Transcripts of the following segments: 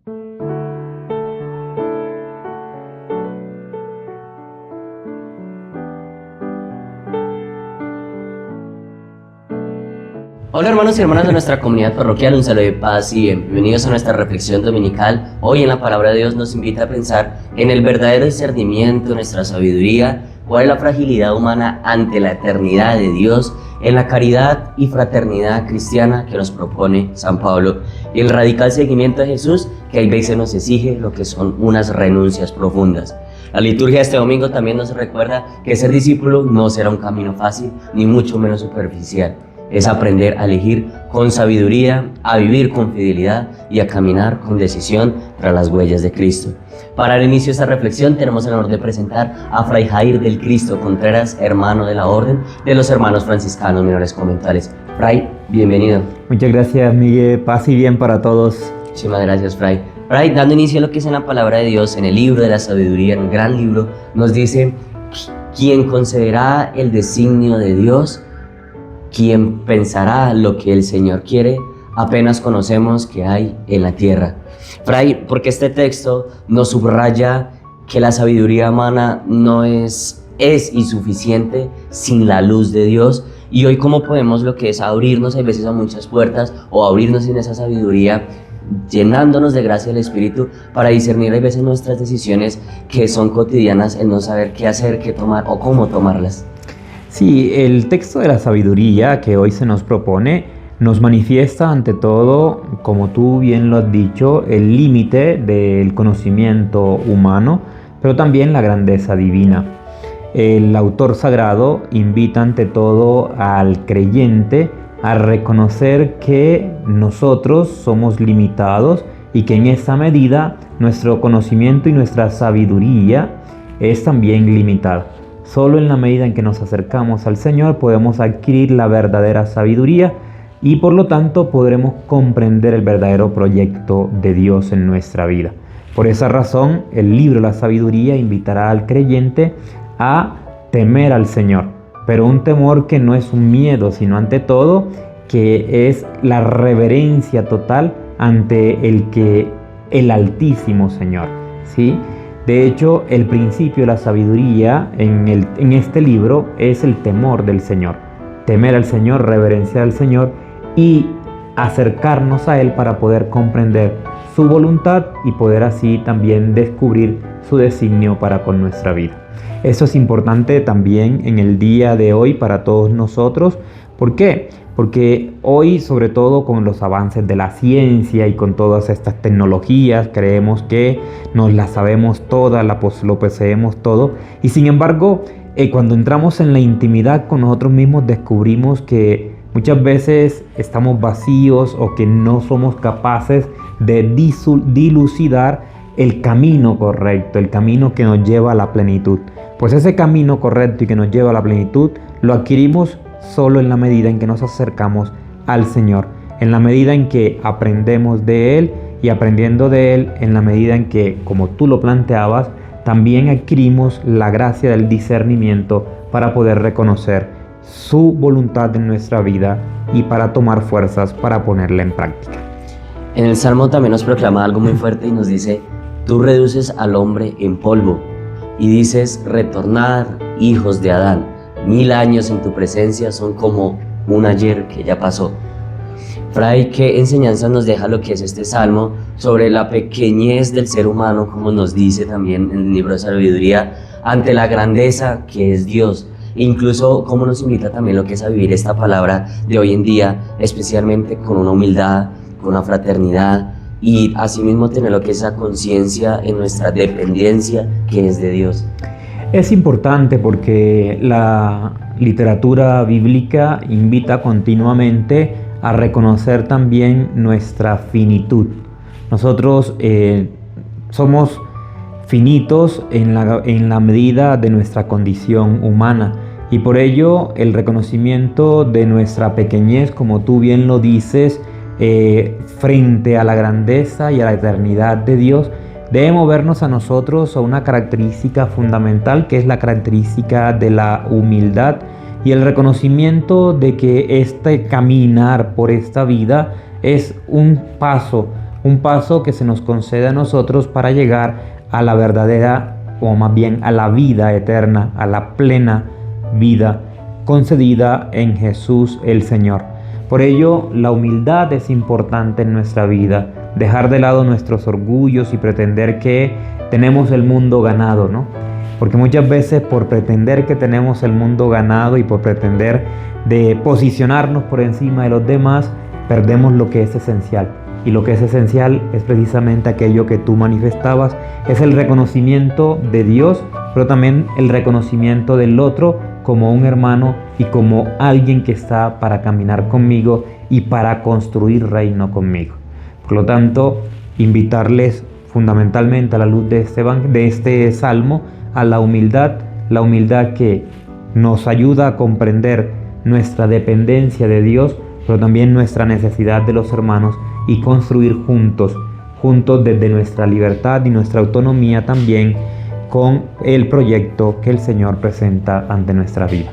Hola hermanos y hermanas de nuestra comunidad parroquial, un saludo de paz y bienvenidos a nuestra reflexión dominical. Hoy en la palabra de Dios nos invita a pensar en el verdadero discernimiento, nuestra sabiduría, cuál es la fragilidad humana ante la eternidad de Dios, en la caridad y fraternidad cristiana que nos propone San Pablo y el radical seguimiento de Jesús que hay veces nos exige lo que son unas renuncias profundas. La liturgia de este domingo también nos recuerda que ser discípulo no será un camino fácil ni mucho menos superficial. Es aprender a elegir con sabiduría, a vivir con fidelidad y a caminar con decisión tras las huellas de Cristo. Para el inicio de esta reflexión tenemos el honor de presentar a Fray Jair del Cristo Contreras, hermano de la Orden de los Hermanos Franciscanos Menores Conventuales. Fray, bienvenido. Muchas gracias, Miguel. Paz y bien para todos. Muchísimas gracias, Fray. Fray, dando inicio a lo que es en la palabra de Dios, en el libro de la sabiduría, en el gran libro, nos dice: quien considerará el designio de Dios, quien pensará lo que el Señor quiere, apenas conocemos que hay en la tierra. Fray, porque este texto nos subraya que la sabiduría humana no es insuficiente sin la luz de Dios. Y hoy, ¿cómo podemos lo que es abrirnos a veces a muchas puertas o abrirnos en esa sabiduría, llenándonos de gracia del Espíritu para discernir a veces nuestras decisiones que son cotidianas, el no saber qué hacer, qué tomar o cómo tomarlas? Sí, el texto de la sabiduría que hoy se nos propone nos manifiesta ante todo, como tú bien lo has dicho, el límite del conocimiento humano, pero también la grandeza divina. El autor sagrado invita ante todo al creyente a reconocer que nosotros somos limitados y que en esa medida nuestro conocimiento y nuestra sabiduría es también limitada. Solo en la medida en que nos acercamos al Señor podemos adquirir la verdadera sabiduría y por lo tanto podremos comprender el verdadero proyecto de Dios en nuestra vida. Por esa razón, el libro de la sabiduría invitará al creyente a temer al Señor, pero un temor que no es un miedo, sino ante todo que es la reverencia total ante el Altísimo Señor, ¿sí? De hecho, el principio de la sabiduría en este libro es el temor del Señor. Temer al Señor, reverenciar al Señor y acercarnos a Él para poder comprender su voluntad y poder así también descubrir su designio para con nuestra vida. Eso es importante también en el día de hoy para todos nosotros. ¿Por qué? Porque hoy, sobre todo con los avances de la ciencia y con todas estas tecnologías, creemos que nos las sabemos todas, lo poseemos todo. Y sin embargo, cuando entramos en la intimidad con nosotros mismos, descubrimos que muchas veces estamos vacíos o que no somos capaces de dilucidar el camino correcto, el camino que nos lleva a la plenitud. Pues ese camino correcto y que nos lleva a la plenitud lo adquirimos solo en la medida en que nos acercamos al Señor, en la medida en que aprendemos de Él y aprendiendo de Él, en la medida en que, como tú lo planteabas, también adquirimos la gracia del discernimiento para poder reconocer su voluntad en nuestra vida y para tomar fuerzas para ponerla en práctica. En el Salmo también nos proclama algo muy fuerte y nos dice: tú reduces al hombre en polvo y dices: retornad, hijos de Adán. 1000 años en tu presencia son como un ayer que ya pasó. Fray, ¿qué enseñanza nos deja lo que es este salmo sobre la pequeñez del ser humano, como nos dice también en el libro de sabiduría, ante la grandeza que es Dios? E incluso cómo nos invita también lo que es a vivir esta palabra de hoy en día, especialmente con una humildad, con una fraternidad y asimismo tener lo que es esa conciencia en nuestra dependencia que es de Dios. Es importante porque la literatura bíblica invita continuamente a reconocer también nuestra finitud. Nosotros somos finitos en la medida de nuestra condición humana y por ello el reconocimiento de nuestra pequeñez, como tú bien lo dices, frente a la grandeza y a la eternidad de Dios, debe movernos a nosotros a una característica fundamental, que es la característica de la humildad y el reconocimiento de que este caminar por esta vida es un paso, un paso que se nos concede a nosotros para llegar a la verdadera, o más bien a la vida eterna, a la plena vida concedida en Jesús el Señor. Por ello, la humildad es importante en nuestra vida, dejar de lado nuestros orgullos y pretender que tenemos el mundo ganado, ¿no? Porque muchas veces por pretender que tenemos el mundo ganado y por pretender de posicionarnos por encima de los demás, perdemos lo que es esencial. Y lo que es esencial es precisamente aquello que tú manifestabas, es el reconocimiento de Dios, pero también el reconocimiento del otro como un hermano y como alguien que está para caminar conmigo y para construir reino conmigo. Por lo tanto, invitarles fundamentalmente a la luz de este salmo a la humildad que nos ayuda a comprender nuestra dependencia de Dios, pero también nuestra necesidad de los hermanos y construir juntos desde nuestra libertad y nuestra autonomía también con el proyecto que el Señor presenta ante nuestra vida.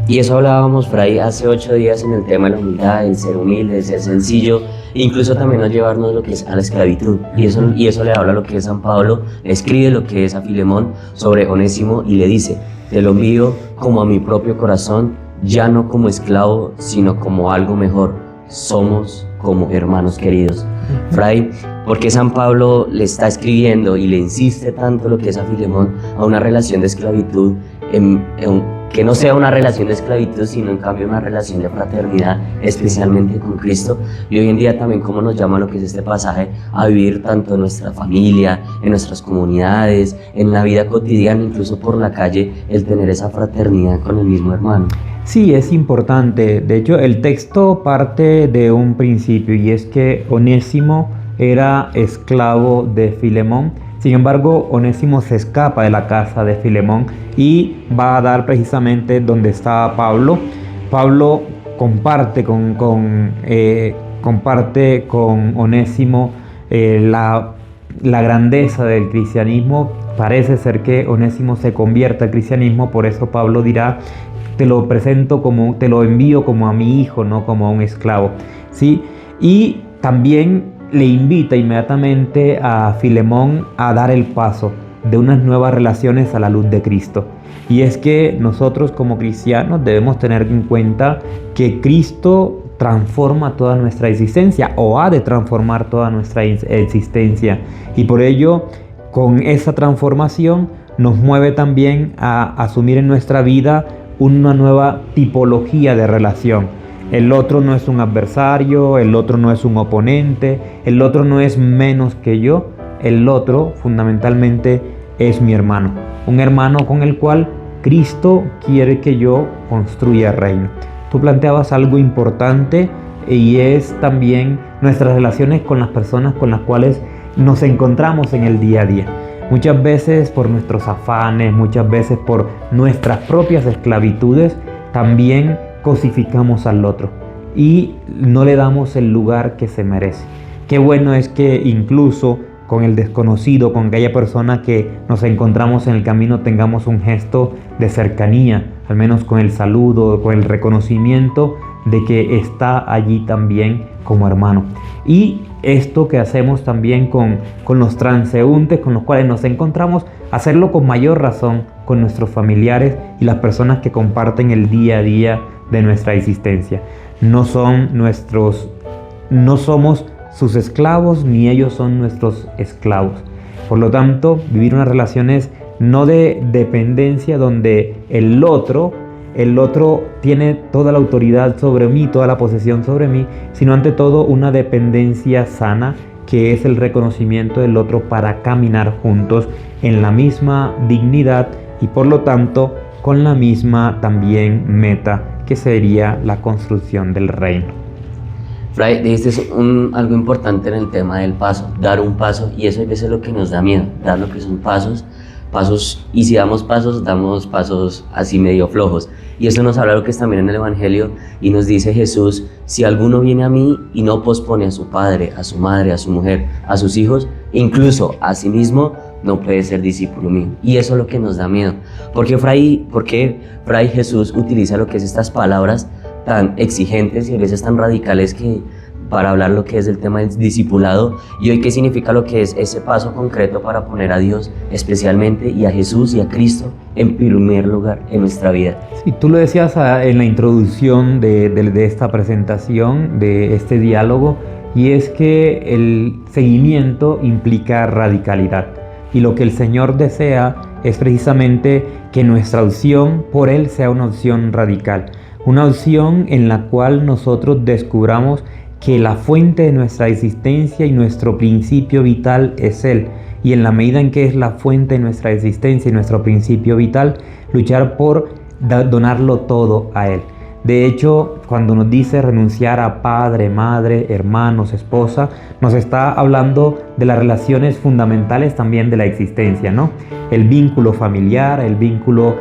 Y eso hablábamos, Fray, hace 8 días en el tema de la humildad, el ser humilde, el ser sencillo, incluso también no llevarnos lo que es a la esclavitud. Y eso le habla lo que es San Pablo, le escribe lo que es a Filemón sobre Onésimo y le dice: te lo envío como a mi propio corazón, ya no como esclavo, sino como algo mejor. Somos como hermanos queridos. Fray, ¿por qué San Pablo le está escribiendo y le insiste tanto lo que es a Filemón a una relación de esclavitud, que no sea una relación de esclavitud, sino en cambio una relación de fraternidad, especialmente con Cristo? Y hoy en día también cómo nos llama lo que es este pasaje a vivir tanto en nuestra familia, en nuestras comunidades, en la vida cotidiana, incluso por la calle, el tener esa fraternidad con el mismo hermano. Sí, es importante. De hecho, el texto parte de un principio y es que Onésimo era esclavo de Filemón. Sin embargo, Onésimo se escapa de la casa de Filemón y va a dar precisamente donde estaba Pablo. Pablo comparte con Onésimo la grandeza del cristianismo. Parece ser que Onésimo se convierte al cristianismo, por eso Pablo dirá: te lo envío como a mi hijo, no como a un esclavo, ¿sí? Y también le invita inmediatamente a Filemón a dar el paso de unas nuevas relaciones a la luz de Cristo. Y es que nosotros como cristianos debemos tener en cuenta que Cristo transforma toda nuestra existencia, o ha de transformar toda nuestra existencia. Y por ello, con esa transformación nos mueve también a asumir en nuestra vida una nueva tipología de relación. El otro no es un adversario, el otro no es un oponente, el otro no es menos que yo, el otro fundamentalmente es mi hermano, un hermano con el cual Cristo quiere que yo construya reino. Tú planteabas algo importante y es también nuestras relaciones con las personas con las cuales nos encontramos en el día a día. Muchas veces por nuestros afanes, muchas veces por nuestras propias esclavitudes, también cosificamos al otro y no le damos el lugar que se merece. Qué bueno es que incluso con el desconocido, con aquella persona que nos encontramos en el camino, tengamos un gesto de cercanía, al menos con el saludo, con el reconocimiento de que está allí también como hermano. Y esto que hacemos también con los transeúntes con los cuales nos encontramos, hacerlo con mayor razón con nuestros familiares y las personas que comparten el día a día de nuestra existencia. No somos sus esclavos, ni ellos son nuestros esclavos. Por lo tanto, vivir unas relaciones no de dependencia donde el otro tiene toda la autoridad sobre mí, toda la posesión sobre mí, sino ante todo una dependencia sana, que es el reconocimiento del otro para caminar juntos en la misma dignidad y por lo tanto con la misma también meta, que sería la construcción del reino. Fray, dijiste algo importante en el tema del paso, dar un paso, y eso a veces es lo que nos da miedo, dar lo que son pasos, y si damos pasos así medio flojos. Y eso nos habla lo que es también en el Evangelio, y nos dice Jesús: si alguno viene a mí y no pospone a su padre, a su madre, a su mujer, a sus hijos, incluso a sí mismo, no puede ser discípulo mío. Y eso es lo que nos da miedo. ¿Por qué Fray Jesús utiliza lo que es estas palabras tan exigentes y a veces tan radicales que para hablar lo que es el tema del discipulado y hoy qué significa lo que es ese paso concreto para poner a Dios especialmente y a Jesús y a Cristo en primer lugar en nuestra vida. Sí, tú lo decías en la introducción de esta presentación, de este diálogo, y es que el seguimiento implica radicalidad. Y lo que el Señor desea es precisamente que nuestra opción por Él sea una opción radical. Una opción en la cual nosotros descubramos que la fuente de nuestra existencia y nuestro principio vital es Él. Y en la medida en que es la fuente de nuestra existencia y nuestro principio vital, luchar por donarlo todo a Él. De hecho, cuando nos dice renunciar a padre, madre, hermanos, esposa, nos está hablando de las relaciones fundamentales también de la existencia, ¿no? El vínculo familiar, el vínculo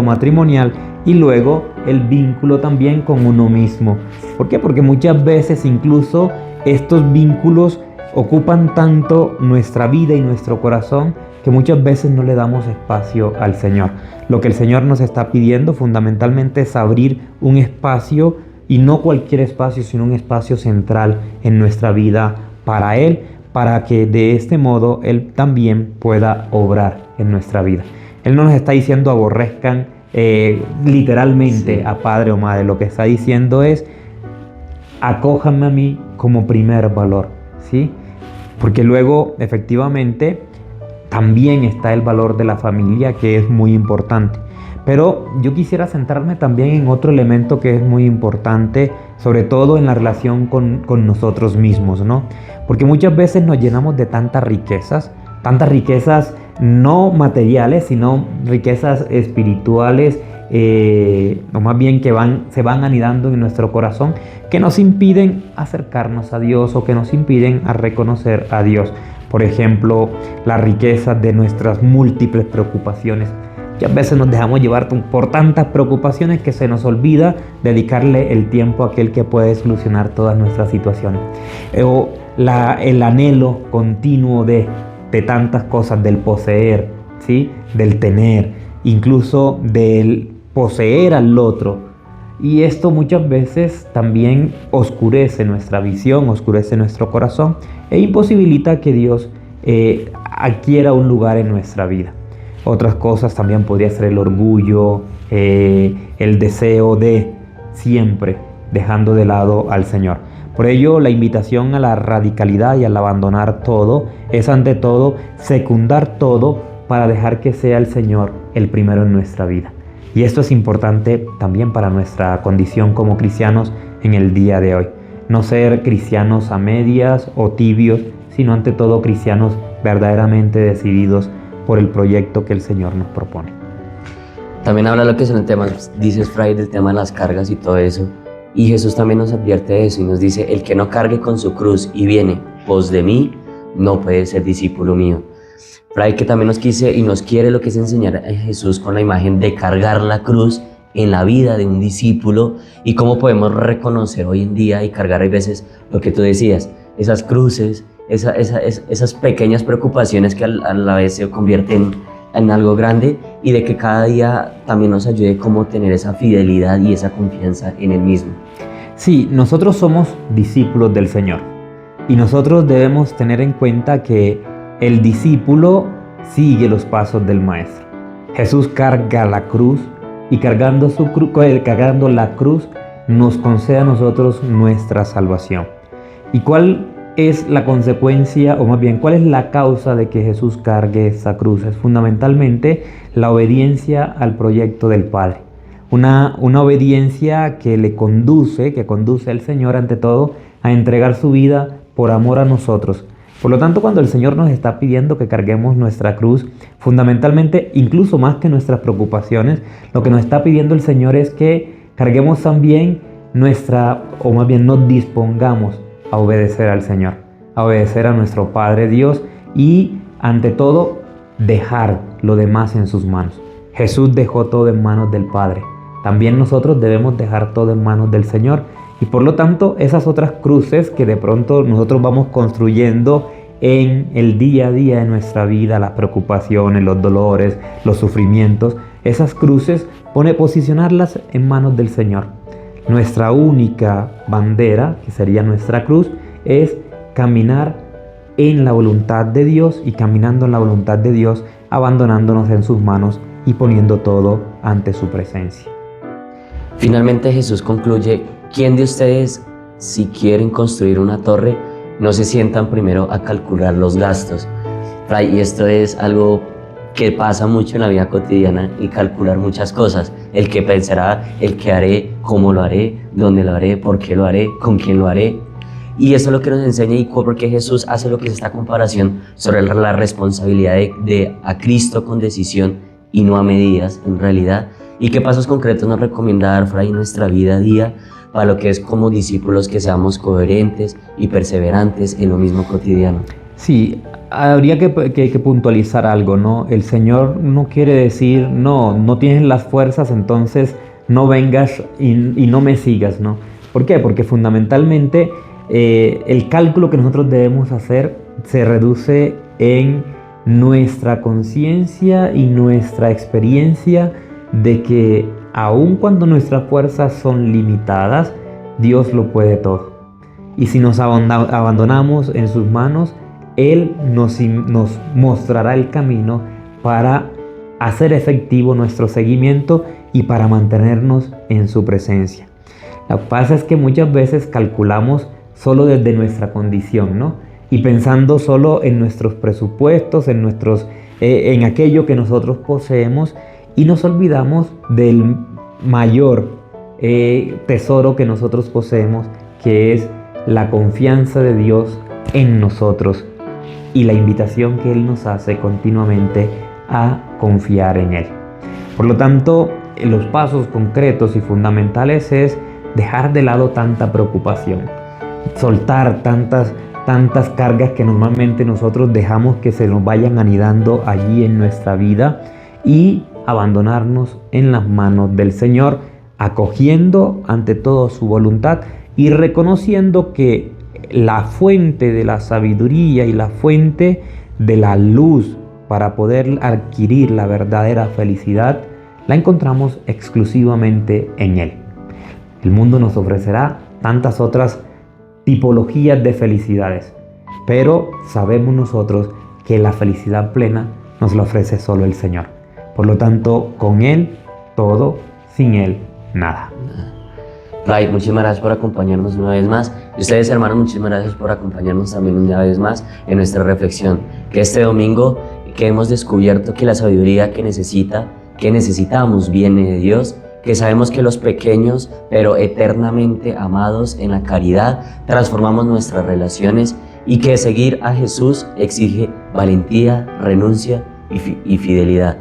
matrimonial y luego el vínculo también con uno mismo. ¿Por qué? Porque muchas veces incluso estos vínculos ocupan tanto nuestra vida y nuestro corazón que muchas veces no le damos espacio al Señor. Lo que el Señor nos está pidiendo fundamentalmente es abrir un espacio, y no cualquier espacio, sino un espacio central en nuestra vida para Él, para que de este modo Él también pueda obrar en nuestra vida. Él no nos está diciendo aborrezcan literalmente a padre o madre. Lo que está diciendo es acójanme a mí como primer valor, ¿sí? Porque luego efectivamente también está el valor de la familia, que es muy importante. Pero yo quisiera centrarme también en otro elemento que es muy importante, sobre todo en la relación con nosotros mismos, ¿no? Porque muchas veces nos llenamos de tantas riquezas no materiales, sino riquezas espirituales, o más bien que se van anidando en nuestro corazón, que nos impiden acercarnos a Dios o que nos impiden a reconocer a Dios. Por ejemplo, la riqueza de nuestras múltiples preocupaciones. Muchas veces nos dejamos llevar por tantas preocupaciones que se nos olvida dedicarle el tiempo a aquel que puede solucionar todas nuestras situaciones. O el anhelo continuo de tantas cosas, del poseer, ¿sí? Del tener, incluso del poseer al otro. Y esto muchas veces también oscurece nuestra visión, oscurece nuestro corazón e imposibilita que Dios adquiera un lugar en nuestra vida. Otras cosas también podría ser el orgullo, el deseo de siempre dejando de lado al Señor. Por ello, la invitación a la radicalidad y al abandonar todo es ante todo secundar todo para dejar que sea el Señor el primero en nuestra vida. Y esto es importante también para nuestra condición como cristianos en el día de hoy. No ser cristianos a medias o tibios, sino ante todo cristianos verdaderamente decididos por el proyecto que el Señor nos propone. También habla lo que son el tema, dices Fray, del tema de las cargas y todo eso. Y Jesús también nos advierte de eso y nos dice, el que no cargue con su cruz y viene pos de mí, no puede ser discípulo mío. Fray, que también nos quise y nos quiere lo que es enseñar a Jesús con la imagen de cargar la cruz en la vida de un discípulo y cómo podemos reconocer hoy en día y cargar a veces lo que tú decías, esas cruces, esas pequeñas preocupaciones que a la vez se convierten en algo grande y de que cada día también nos ayude cómo tener esa fidelidad y esa confianza en Él mismo. Sí, nosotros somos discípulos del Señor y nosotros debemos tener en cuenta que el discípulo sigue los pasos del Maestro. Jesús carga la cruz y cargando la cruz nos concede a nosotros nuestra salvación. ¿Y cuál es la consecuencia, o más bien, cuál es la causa de que Jesús cargue esa cruz? Es fundamentalmente la obediencia al proyecto del Padre. Una obediencia que conduce al Señor ante todo a entregar su vida por amor a nosotros. Por lo tanto, cuando el Señor nos está pidiendo que carguemos nuestra cruz, fundamentalmente, incluso más que nuestras preocupaciones, lo que nos está pidiendo el Señor es que carguemos también nos dispongamos a obedecer al Señor, a obedecer a nuestro Padre Dios y, ante todo, dejar lo demás en sus manos. Jesús dejó todo en manos del Padre. También nosotros debemos dejar todo en manos del Señor. Y por lo tanto, esas otras cruces que de pronto nosotros vamos construyendo en el día a día de nuestra vida, las preocupaciones, los dolores, los sufrimientos, esas cruces, posicionarlas en manos del Señor. Nuestra única bandera, que sería nuestra cruz, es caminar en la voluntad de Dios, y caminando en la voluntad de Dios, abandonándonos en sus manos y poniendo todo ante su presencia. Finalmente Jesús concluye: ¿quién de ustedes, si quieren construir una torre, no se sientan primero a calcular los gastos? Y esto es algo que pasa mucho en la vida cotidiana, y calcular muchas cosas: el que pensará, el que haré, cómo lo haré, dónde lo haré, por qué lo haré, con quién lo haré. Y eso es lo que nos enseña, y porque Jesús hace lo que es esta comparación sobre la responsabilidad de a Cristo con decisión y no a medidas en realidad. ¿Y qué pasos concretos nos recomienda dar Fray en nuestra vida a día para lo que es como discípulos, que seamos coherentes y perseverantes en lo mismo cotidiano? Sí, habría que puntualizar algo, ¿no? El Señor no quiere decir, no tienes las fuerzas, entonces no vengas y no me sigas, ¿no? ¿Por qué? Porque fundamentalmente el cálculo que nosotros debemos hacer se reduce en nuestra conciencia y nuestra experiencia de que aun cuando nuestras fuerzas son limitadas, Dios lo puede todo. Y si nos abandonamos en sus manos, Él nos mostrará el camino para hacer efectivo nuestro seguimiento y para mantenernos en su presencia. Lo que pasa es que muchas veces calculamos solo desde nuestra condición, ¿no? Y pensando solo en nuestros presupuestos, en aquello que nosotros poseemos, y nos olvidamos del mayor tesoro que nosotros poseemos, que es la confianza de Dios en nosotros y la invitación que Él nos hace continuamente a confiar en Él. Por lo tanto, los pasos concretos y fundamentales es dejar de lado tanta preocupación, soltar tantas cargas que normalmente nosotros dejamos que se nos vayan anidando allí en nuestra vida, y abandonarnos en las manos del Señor, acogiendo ante todo su voluntad y reconociendo que la fuente de la sabiduría y la fuente de la luz para poder adquirir la verdadera felicidad la encontramos exclusivamente en Él. El mundo nos ofrecerá tantas otras tipologías de felicidades, pero sabemos nosotros que la felicidad plena nos la ofrece solo el Señor. Por lo tanto, con Él todo, sin Él nada. Ray, muchísimas gracias por acompañarnos una vez más. Y ustedes, hermanos, muchísimas gracias por acompañarnos también una vez más en nuestra reflexión. Que este domingo, que hemos descubierto que la sabiduría que necesitamos viene de Dios, que sabemos que los pequeños pero eternamente amados en la caridad transformamos nuestras relaciones, y que seguir a Jesús exige valentía, renuncia y fidelidad.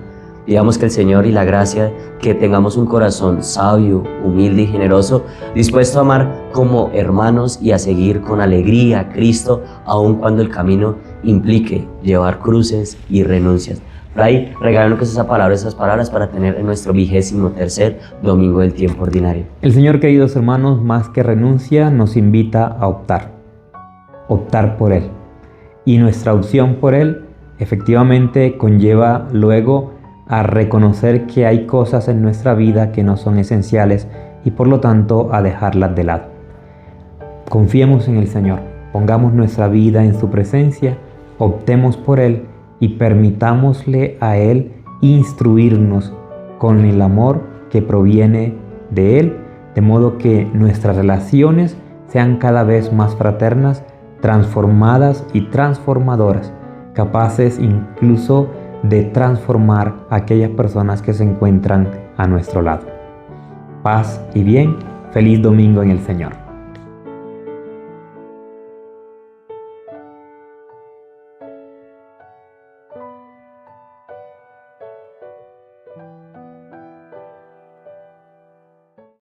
Digamos que el Señor y la gracia, que tengamos un corazón sabio, humilde y generoso, dispuesto a amar como hermanos y a seguir con alegría a Cristo, aun cuando el camino implique llevar cruces y renuncias. Fray, regálanos esas palabras para tener en nuestro 23º domingo del tiempo ordinario. El Señor, queridos hermanos, más que renuncia, nos invita a optar por Él. Y nuestra opción por Él efectivamente conlleva luego a reconocer que hay cosas en nuestra vida que no son esenciales, y por lo tanto a dejarlas de lado. Confiemos en el Señor, pongamos nuestra vida en su presencia, optemos por Él y permitámosle a Él instruirnos con el amor que proviene de Él, de modo que nuestras relaciones sean cada vez más fraternas, transformadas y transformadoras, capaces incluso de transformar a aquellas personas que se encuentran a nuestro lado. Paz y bien, feliz domingo en el Señor.